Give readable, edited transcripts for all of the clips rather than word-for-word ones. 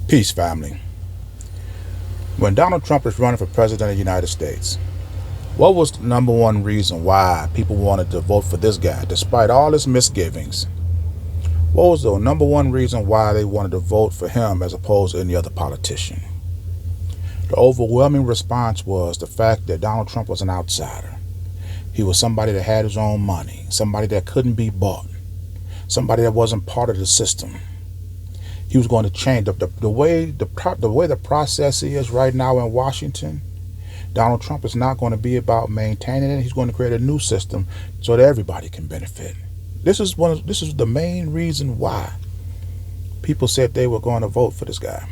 Peace, family. When Donald Trump was running for president of the United States, what was the number one reason why people wanted to vote for this guy, despite all his misgivings? What was the number one reason why they wanted to vote for him as opposed to any other politician? The overwhelming response was the fact that Donald Trump was an outsider. He was somebody that had his own money, somebody that couldn't be bought, somebody that wasn't part of the system. He was going to change the way the process is right now in Washington. Donald Trump is not going to be about maintaining it. He's going to create a new system so that everybody can benefit. This is the main reason why people said they were going to vote for this guy.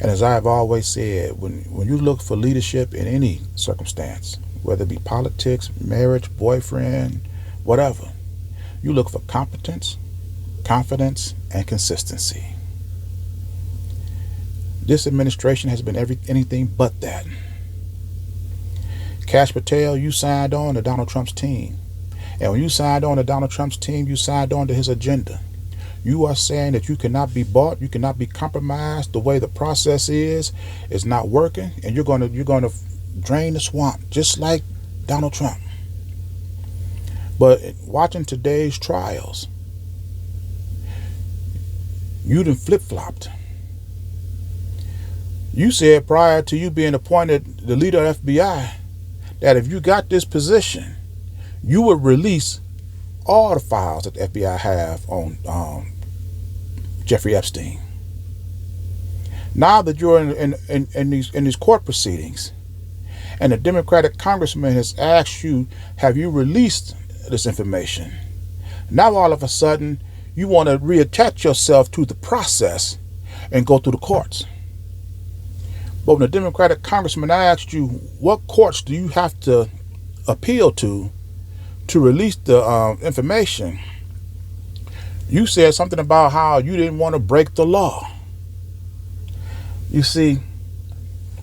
And as I have always said, when you look for leadership in any circumstance, whether it be politics, marriage, boyfriend, whatever, you look for competence, confidence, and consistency. This administration has been anything but that. Kash Patel, you signed on to Donald Trump's team. And when you signed on to Donald Trump's team, you signed on to his agenda. You are saying that you cannot be bought, you cannot be compromised. The way the process is not working, and you're going to drain the swamp, just like Donald Trump. But watching today's trials, you done flip-flopped. You said prior to you being appointed the leader of FBI that if you got this position, you would release all the files that the FBI have on Jeffrey Epstein. Now that you're in these court proceedings, and the Democratic congressman has asked you, have you released this information? Now all of a sudden, you want to reattach yourself to the process and go through the courts. But when the Democratic congressman asked you, what courts do you have to appeal to release the information, you said something about how you didn't want to break the law. You see,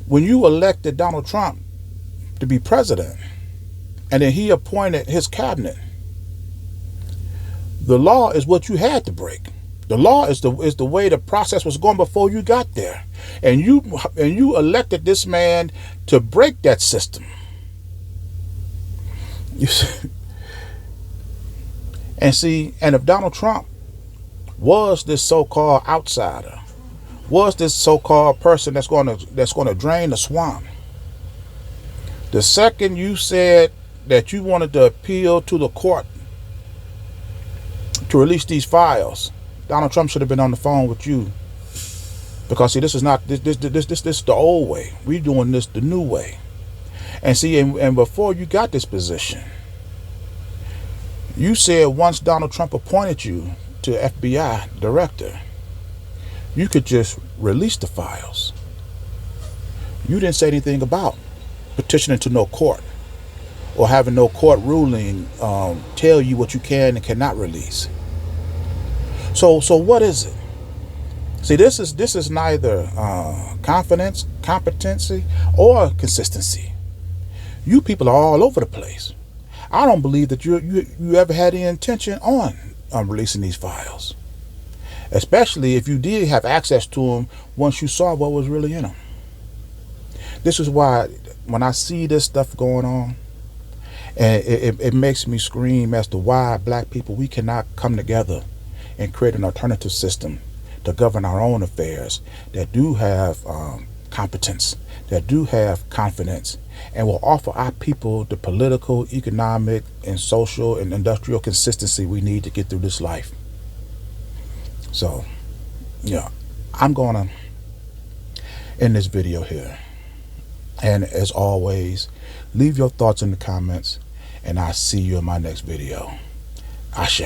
when you elected Donald Trump to be president, and then he appointed his cabinet, the law is what you had to break. The law is the way the process was going before you got there, and you elected this man to break that system. You see, and if Donald Trump was this so-called outsider, was this so-called person that's going to drain the swamp, the second you said that you wanted to appeal to the court to release these files, Donald Trump should have been on the phone with you, because see, this is not this is the old way. We're doing this the new way. And see, and before you got this position, you said once Donald Trump appointed you to FBI director, you could just release the files. You didn't say anything about petitioning to no court or having no court ruling tell you what you can and cannot release. So what is it? See, this is neither confidence, competency, or consistency. You people are all over the place. I don't believe that you ever had any intention on releasing these files, especially if you did have access to them once you saw what was really in them. This is why when I see this stuff going on, and it makes me scream as to why black people, we cannot come together and create an alternative system to govern our own affairs that do have competence, that do have confidence, and will offer our people the political, economic, and social and industrial consistency we need to get through this life. So, yeah, I'm gonna end this video here. And as always, leave your thoughts in the comments, and I'll see you in my next video. Ashe.